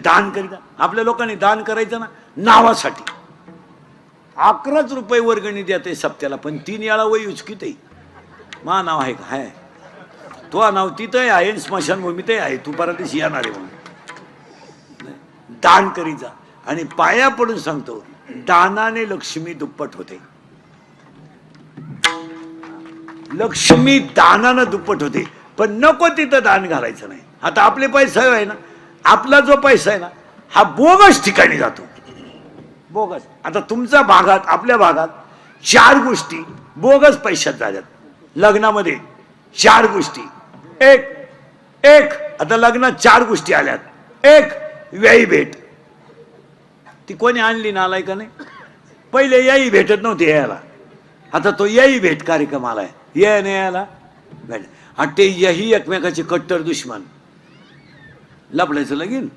दान करीता आपल्या लोकांनी दान करायचं ना नावासाठी 11 रुपये वर्गणी देते सप्त्याला पण 3 वेळा वय उचकीत आहे मा नाव आहे का आहे तो नाव तिथं आहे स्मशानभूमीतही आहे तू परदेशी येणार आहे म्हणून दान करीचा आणि पाया पडून सांगतो दानाने लक्ष्मी दुप्पट होते लक्ष्मी दानानं दुप्पट होते पण नको तिथं दान घालायचं नाही आता आपले पैसे आहे ना आपला जो पैसा आहे ना हा बोगस ठिकाणी जातो बोगस आता तुमच्या भागात आपल्या भागात 4 गोष्टी बोगस पैशात झाल्यात लग्नामध्ये 4 गोष्टी एक आता लग्नात 4 गोष्टी आल्यात एक व्याई भेट ती कोणी आणली नालाय का नाही पहिले याही भेटत नव्हती यायला आता तो याही भेट कार्यक्रम आलाय या नाही यायला भेट आणि ते यही एकमेकाचे कट्टर दुश्मन लपडायचं लगीन